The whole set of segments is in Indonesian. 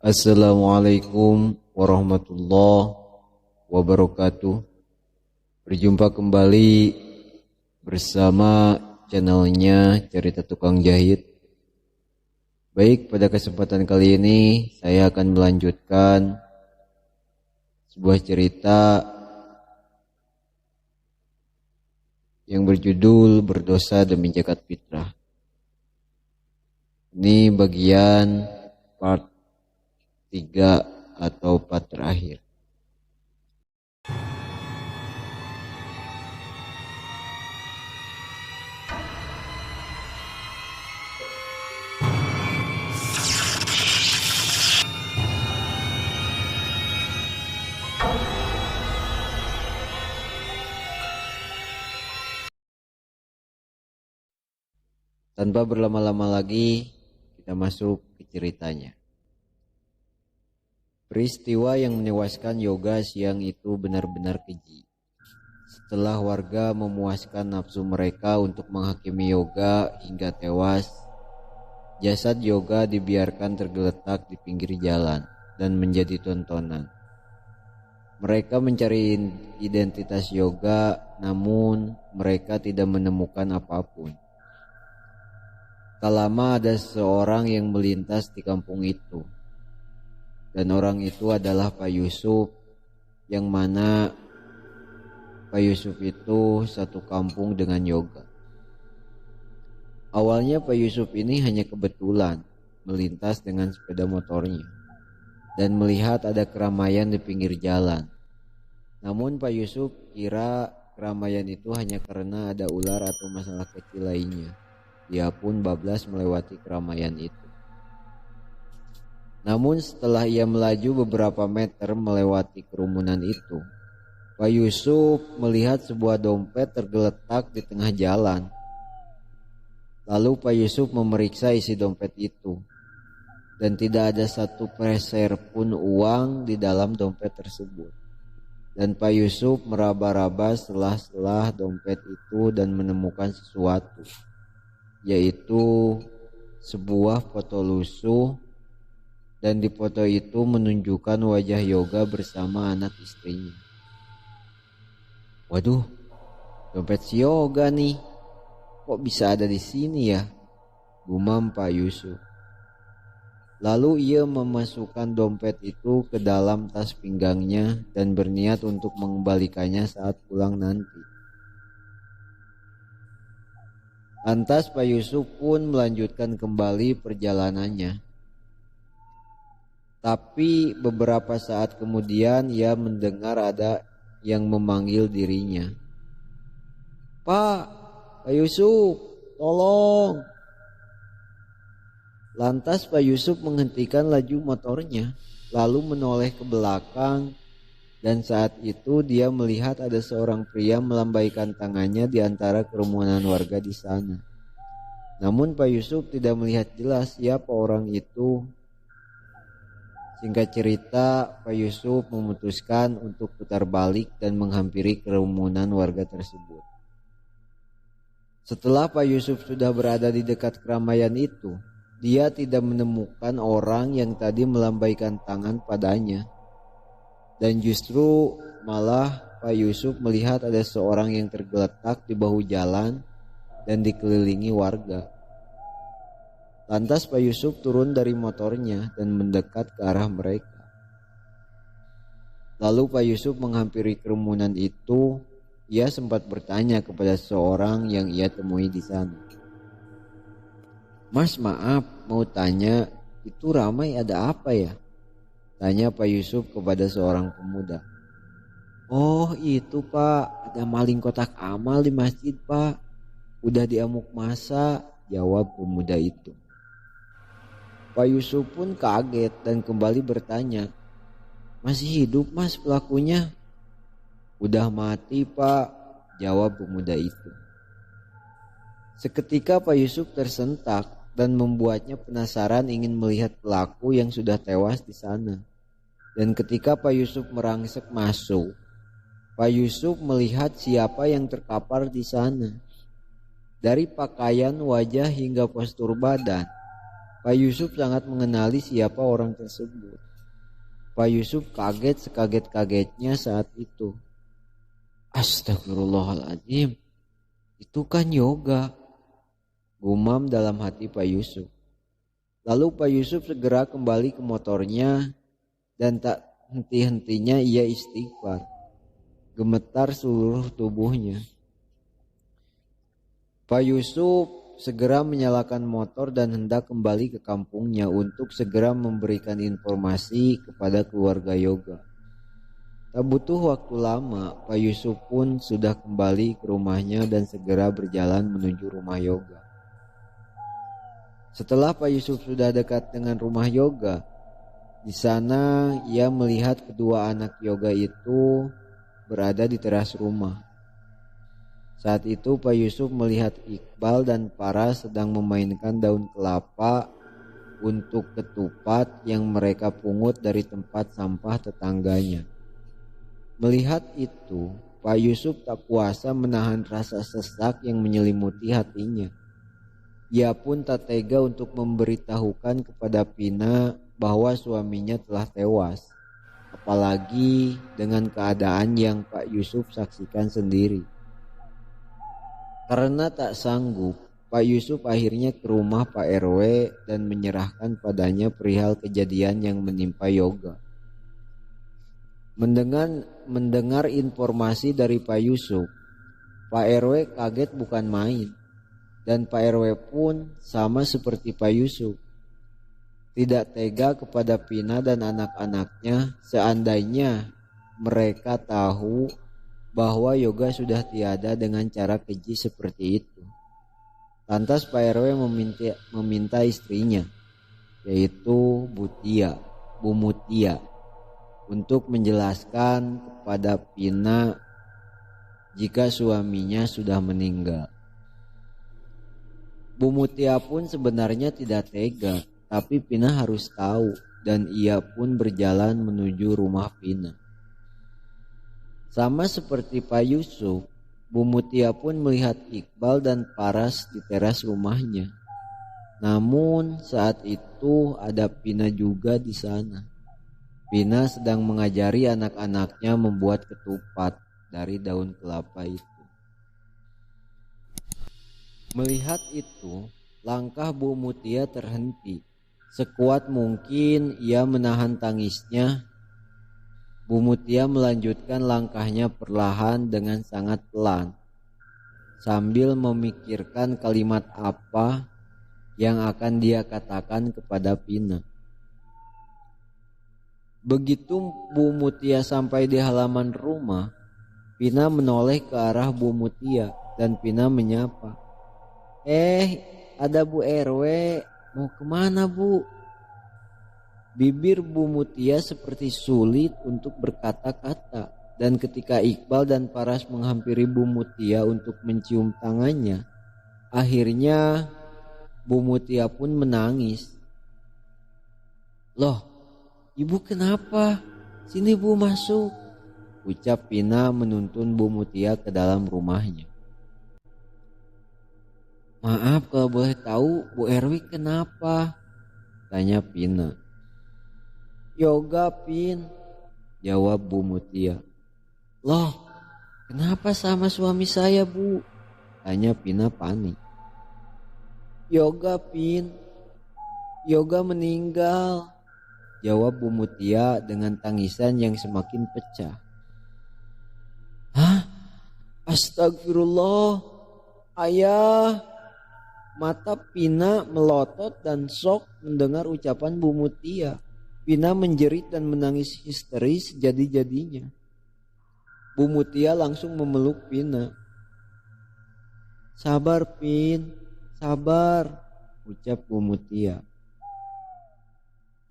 Assalamualaikum warahmatullahi wabarakatuh. Berjumpa kembali bersama channelnya Cerita Tukang Jahit. Baik, pada kesempatan kali ini saya akan melanjutkan sebuah cerita yang berjudul Berdosa Demi Zakat Fitrah. Ini bagian part 3 atau part terakhir. Tanpa berlama-lama lagi, kita masuk ke ceritanya. Peristiwa yang menewaskan Yoga siang itu benar-benar keji. Setelah warga memuaskan nafsu mereka untuk menghakimi Yoga hingga tewas, jasad Yoga dibiarkan tergeletak di pinggir jalan dan menjadi tontonan. Mereka mencari identitas Yoga, namun mereka tidak menemukan apapun. Tak lama ada seorang yang melintas di kampung itu. Dan orang itu adalah Pak Yusuf, yang mana Pak Yusuf itu satu kampung dengan Yoga. Awalnya Pak Yusuf ini hanya kebetulan melintas dengan sepeda motornya dan melihat ada keramaian di pinggir jalan. Namun Pak Yusuf kira keramaian itu hanya karena ada ular atau masalah kecil lainnya. Dia pun bablas melewati keramaian itu. Namun setelah ia melaju beberapa meter melewati kerumunan itu, Pak Yusuf melihat sebuah dompet tergeletak di tengah jalan. Lalu Pak Yusuf memeriksa isi dompet itu, dan tidak ada satu peser pun uang di dalam dompet tersebut. Dan Pak Yusuf meraba-raba selah-selah dompet itu dan menemukan sesuatu, yaitu sebuah foto lusuh, dan di foto itu menunjukkan wajah Yoga bersama anak istrinya. Waduh, dompet si Yoga nih, kok bisa ada di sini ya? Gumam Pak Yusuf. Lalu ia memasukkan dompet itu ke dalam tas pinggangnya dan berniat untuk mengembalikannya saat pulang nanti. Lantas Pak Yusuf pun melanjutkan kembali perjalanannya. Tapi beberapa saat kemudian ia mendengar ada yang memanggil dirinya. Pak Yusuf, tolong. Lantas Pak Yusuf menghentikan laju motornya, lalu menoleh ke belakang, dan saat itu dia melihat ada seorang pria melambaikan tangannya di antara kerumunan warga di sana. Namun Pak Yusuf tidak melihat jelas siapa orang itu. Singkat cerita, Pak Yusuf memutuskan untuk putar balik dan menghampiri kerumunan warga tersebut. Setelah Pak Yusuf sudah berada di dekat keramaian itu, dia tidak menemukan orang yang tadi melambaikan tangan padanya. Dan justru malah Pak Yusuf melihat ada seorang yang tergeletak di bahu jalan dan dikelilingi warga. Lantas Pak Yusuf turun dari motornya dan mendekat ke arah mereka. Lalu Pak Yusuf menghampiri kerumunan itu. Ia sempat bertanya kepada seorang yang ia temui di sana. Mas, maaf, mau tanya, itu ramai ada apa ya? Tanya Pak Yusuf kepada seorang pemuda. Oh itu Pak, ada maling kotak amal di masjid Pak. Udah diamuk masa, jawab pemuda itu. Pak Yusuf pun kaget dan kembali bertanya, masih hidup mas pelakunya? Udah mati Pak, jawab pemuda itu. Seketika Pak Yusuf tersentak dan membuatnya penasaran ingin melihat pelaku yang sudah tewas di sana. Dan ketika Pak Yusuf merangsek masuk, Pak Yusuf melihat siapa yang terkapar di sana. Dari pakaian, wajah hingga postur badan, Pak Yusuf sangat mengenali siapa orang tersebut. Pak Yusuf kaget sekaget-kagetnya saat itu. Astagfirullahaladzim, itu kan Yoga, gumam dalam hati Pak Yusuf. Lalu Pak Yusuf segera kembali ke motornya dan tak henti-hentinya ia istighfar. Gemetar seluruh tubuhnya. Pak Yusuf segera menyalakan motor dan hendak kembali ke kampungnya untuk segera memberikan informasi kepada keluarga Yoga. Tak butuh waktu lama, Pak Yusuf pun sudah kembali ke rumahnya dan segera berjalan menuju rumah Yoga. Setelah Pak Yusuf sudah dekat dengan rumah Yoga, di sana ia melihat kedua anak Yoga itu berada di teras rumah. Saat itu Pak Yusuf melihat Iqbal dan Paras sedang memainkan daun kelapa untuk ketupat yang mereka pungut dari tempat sampah tetangganya. Melihat itu, Pak Yusuf tak kuasa menahan rasa sesak yang menyelimuti hatinya. Ia pun tak tega untuk memberitahukan kepada Pina bahwa suaminya telah tewas, apalagi dengan keadaan yang Pak Yusuf saksikan sendiri. Karena tak sanggup, Pak Yusuf akhirnya ke rumah Pak RW dan menyerahkan padanya perihal kejadian yang menimpa Yoga. Mendengar informasi dari Pak Yusuf, Pak RW kaget bukan main. Dan Pak RW pun sama seperti Pak Yusuf, tidak tega kepada Pina dan anak-anaknya seandainya mereka tahu bahwa Yoga sudah tiada dengan cara keji seperti itu. Lantas Pak RW meminta istrinya, yaitu Bu Mutia, untuk menjelaskan kepada Pina jika suaminya sudah meninggal. Bu Mutia pun sebenarnya tidak tega, tapi Pina harus tahu dan ia pun berjalan menuju rumah Pina. Sama seperti Pak Yusuf, Bu Mutia pun melihat Iqbal dan Paras di teras rumahnya. Namun saat itu ada Pina juga di sana. Pina sedang mengajari anak-anaknya membuat ketupat dari daun kelapa itu. Melihat itu, langkah Bu Mutia terhenti. Sekuat mungkin ia menahan tangisnya. Bu Mutia melanjutkan langkahnya perlahan dengan sangat pelan, sambil memikirkan kalimat apa yang akan dia katakan kepada Pina. Begitu Bu Mutia sampai di halaman rumah, Pina menoleh ke arah Bu Mutia dan Pina menyapa. Ada Bu RW, mau kemana Bu? Bibir Bu Mutia seperti sulit untuk berkata-kata, dan ketika Iqbal dan Paras menghampiri Bu Mutia untuk mencium tangannya, akhirnya Bu Mutia pun menangis. Loh, Ibu kenapa? Sini Bu, masuk, ucap Pina menuntun Bu Mutia ke dalam rumahnya. Maaf kalau boleh tahu Bu Erwi kenapa? Tanya Pina. Yoga Pin, jawab Bu Mutia. Loh, kenapa sama suami saya Bu? Tanya Pina panik. Yoga Pin, Yoga meninggal, jawab Bu Mutia dengan tangisan yang semakin pecah. Hah? Astagfirullah, ayah. Mata Pina melotot dan shock mendengar ucapan Bu Mutia. Pina menjerit dan menangis histeris sejadi-jadinya. Bu Mutia langsung memeluk Pina. Sabar Pin, sabar, ucap Bu Mutia.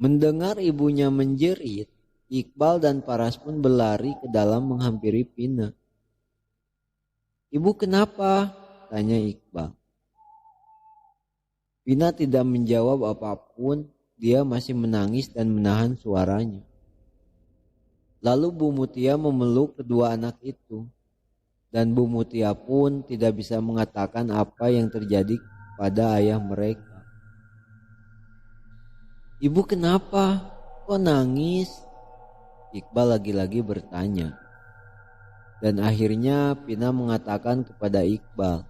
Mendengar ibunya menjerit, Iqbal dan Paras pun berlari ke dalam menghampiri Pina. Ibu kenapa? Tanya Iqbal. Pina tidak menjawab apapun. Dia masih menangis dan menahan suaranya. Lalu Bu Mutia memeluk kedua anak itu. Dan Bu Mutia pun tidak bisa mengatakan apa yang terjadi pada ayah mereka. "Ibu kenapa? Kok nangis?" Iqbal lagi-lagi bertanya. Dan akhirnya Pina mengatakan kepada Iqbal,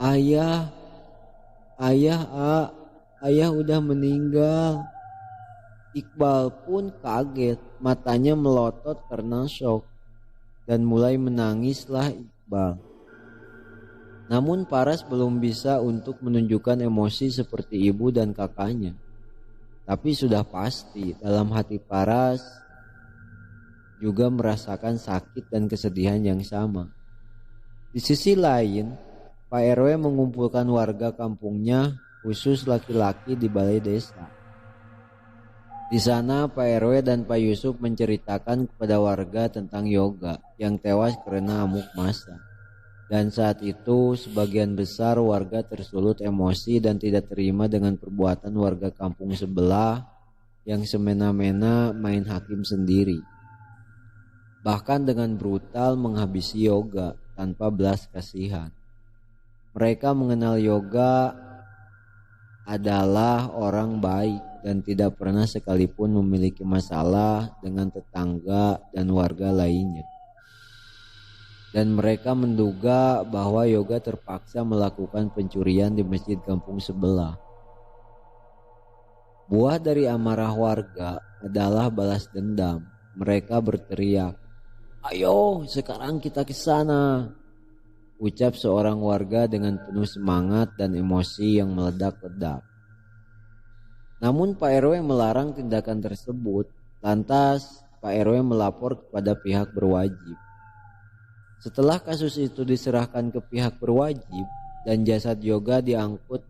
"Ayah, ayah, ayah udah meninggal." Iqbal pun kaget, matanya melotot karena syok, dan mulai menangislah Iqbal. Namun Paras belum bisa untuk menunjukkan emosi seperti ibu dan kakaknya. Tapi sudah pasti dalam hati Paras juga merasakan sakit dan kesedihan yang sama. Di sisi lain, Pak RW mengumpulkan warga kampungnya, khusus laki-laki di balai desa. Di sana Pak RW dan Pak Yusuf menceritakan kepada warga tentang Yoga yang tewas karena amuk massa. Dan saat itu sebagian besar warga tersulut emosi dan tidak terima dengan perbuatan warga kampung sebelah yang semena-mena main hakim sendiri. Bahkan dengan brutal menghabisi Yoga tanpa belas kasihan. Mereka mengenal Yoga adalah orang baik dan tidak pernah sekalipun memiliki masalah dengan tetangga dan warga lainnya. Dan mereka menduga bahwa Yoga terpaksa melakukan pencurian di masjid kampung sebelah. Buah dari amarah warga adalah balas dendam. Mereka berteriak, "Ayo sekarang kita ke sana," ucap seorang warga dengan penuh semangat dan emosi yang meledak-ledak. Namun Pak RW melarang tindakan tersebut. Lantas Pak RW melapor kepada pihak berwajib. Setelah kasus itu diserahkan ke pihak berwajib dan jasad Yoga diangkut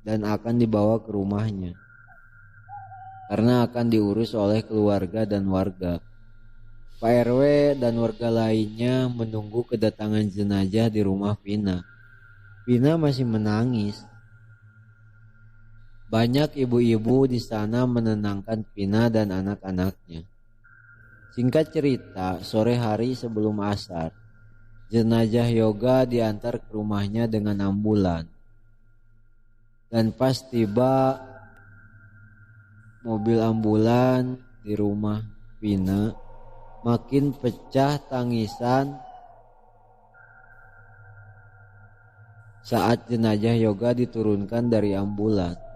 dan akan dibawa ke rumahnya. Karena akan diurus oleh keluarga dan warga. Pak RW dan warga lainnya menunggu kedatangan jenazah di rumah Vina. Vina masih menangis. Banyak ibu-ibu di sana menenangkan Vina dan anak-anaknya. Singkat cerita, sore hari sebelum asar, jenazah Yoga diantar ke rumahnya dengan ambulan. Dan pas tiba mobil ambulan di rumah Vina, makin pecah tangisan saat jenazah Yoga diturunkan dari ambulan.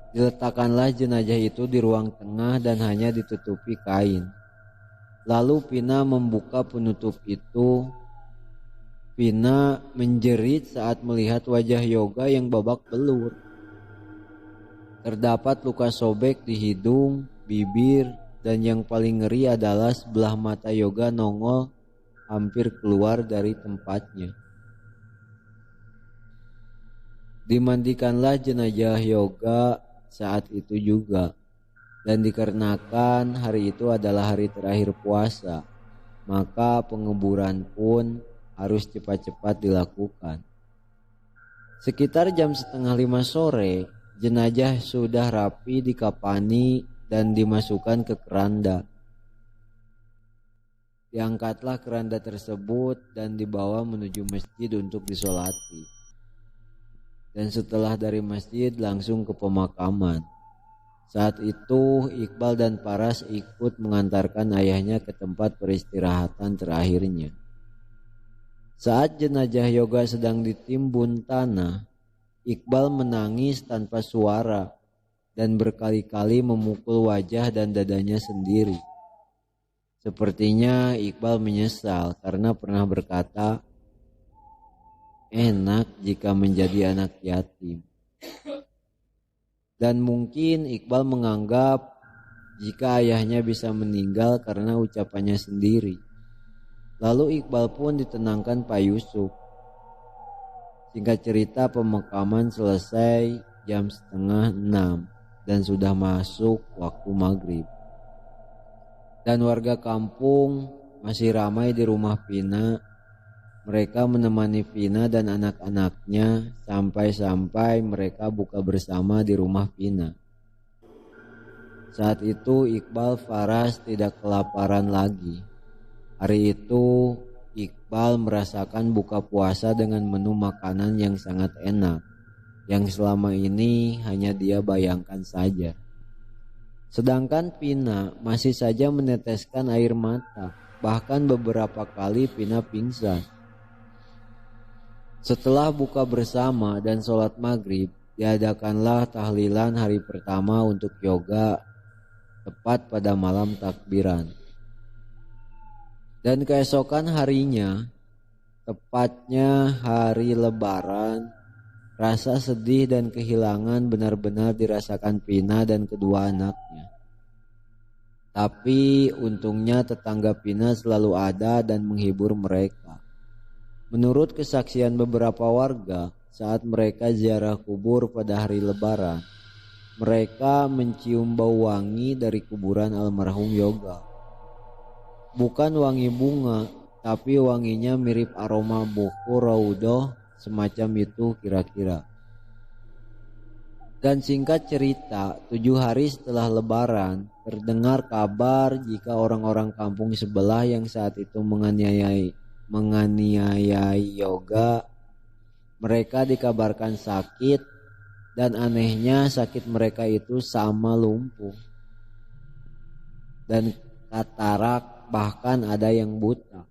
Diletakkanlah jenazah itu di ruang tengah dan hanya ditutupi kain. Lalu Vina membuka penutup itu. Vina menjerit saat melihat wajah Yoga yang babak belur. Terdapat luka sobek di hidung, bibir, dan yang paling ngeri adalah sebelah mata Yoga nongol hampir keluar dari tempatnya. Dimandikanlah jenazah Yoga saat itu juga. Dan dikarenakan hari itu adalah hari terakhir puasa, maka penguburan pun harus cepat-cepat dilakukan. Sekitar jam 4:30 sore, jenazah sudah rapi dikapani dan dimasukkan ke keranda. Diangkatlah keranda tersebut dan dibawa menuju masjid untuk disolati. Dan setelah dari masjid langsung ke pemakaman. Saat itu Iqbal dan Paras ikut mengantarkan ayahnya ke tempat peristirahatan terakhirnya. Saat jenazah Yoga sedang ditimbun tanah, Iqbal menangis tanpa suara dan berkali-kali memukul wajah dan dadanya sendiri. Sepertinya Iqbal menyesal karena pernah berkata, "Enak jika menjadi anak yatim." Dan mungkin Iqbal menganggap jika ayahnya bisa meninggal karena ucapannya sendiri. Lalu Iqbal pun ditenangkan Pak Yusuf. Singkat cerita, pemakaman selesai jam 5:30 dan sudah masuk waktu maghrib. Dan warga kampung masih ramai di rumah Vina. Mereka menemani Vina dan anak-anaknya sampai mereka buka bersama di rumah Vina. Saat itu Iqbal Faras tidak kelaparan lagi. Hari itu Iqbal merasakan buka puasa dengan menu makanan yang sangat enak, yang selama ini hanya dia bayangkan saja. Sedangkan Pina masih saja meneteskan air mata, bahkan beberapa kali Pina pingsan. Setelah buka bersama dan sholat maghrib, diadakanlah tahlilan hari pertama untuk yoga tepat pada malam takbiran. Dan keesokan harinya, tepatnya hari lebaran, rasa sedih dan kehilangan benar-benar dirasakan Pina dan kedua anaknya. Tapi untungnya tetangga Pina selalu ada dan menghibur mereka. Menurut kesaksian beberapa warga, saat mereka ziarah kubur pada hari lebaran, mereka mencium bau wangi dari kuburan almarhum Yoga. Bukan wangi bunga, tapi wanginya mirip aroma buku raudoh, semacam itu kira-kira. Dan singkat cerita, 7 hari setelah lebaran, terdengar kabar jika orang-orang kampung sebelah yang saat itu menganiayai Yoga, mereka dikabarkan sakit, dan anehnya sakit mereka itu sama lumpuh dan katarak, bahkan ada yang buta.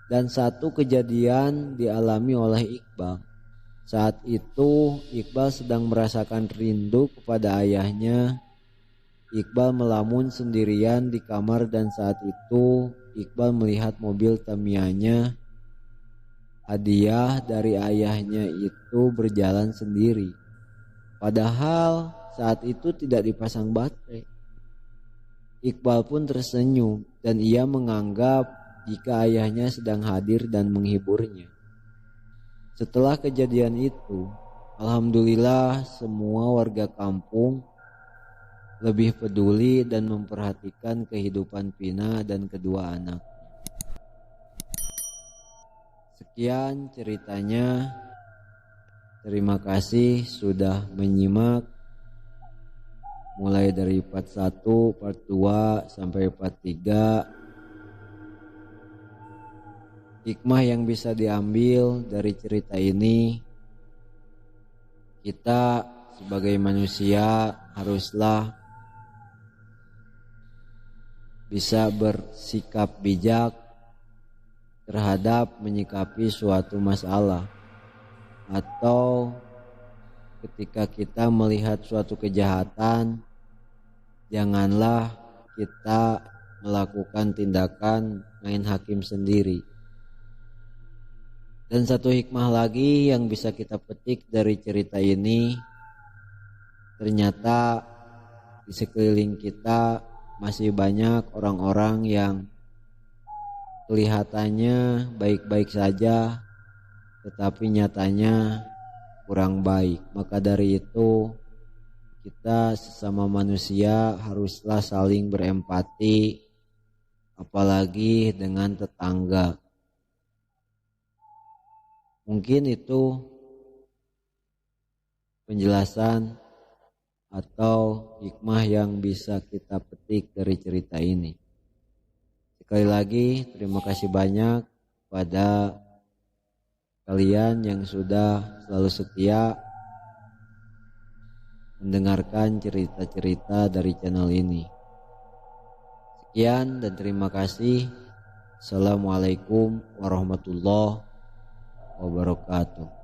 Dan satu kejadian dialami oleh Iqbal. Saat itu Iqbal sedang merasakan rindu kepada ayahnya. Iqbal melamun sendirian di kamar dan saat itu Iqbal melihat mobil Tamiya-nya, hadiah dari ayahnya itu, berjalan sendiri. Padahal saat itu tidak dipasang baterai. Iqbal pun tersenyum dan ia menganggap jika ayahnya sedang hadir dan menghiburnya. Setelah kejadian itu, alhamdulillah semua warga kampung lebih peduli dan memperhatikan kehidupan Pina dan kedua anak. Sekian ceritanya. Terima kasih sudah menyimak mulai dari part 1, part 2 sampai part 3. Hikmah yang bisa diambil dari cerita ini, kita sebagai manusia haruslah bisa bersikap bijak terhadap menyikapi suatu masalah, atau ketika kita melihat suatu kejahatan, janganlah kita melakukan tindakan main hakim sendiri. Dan satu hikmah lagi yang bisa kita petik dari cerita ini, ternyata di sekeliling kita masih banyak orang-orang yang kelihatannya baik-baik saja, tetapi nyatanya kurang baik. Maka dari itu kita sesama manusia haruslah saling berempati, apalagi dengan tetangga. Mungkin itu penjelasan atau hikmah yang bisa kita petik dari cerita ini. Sekali lagi terima kasih banyak pada kalian yang sudah selalu setia mendengarkan cerita-cerita dari channel ini. Sekian dan terima kasih. Assalamualaikum warahmatullahi wabarakatuh.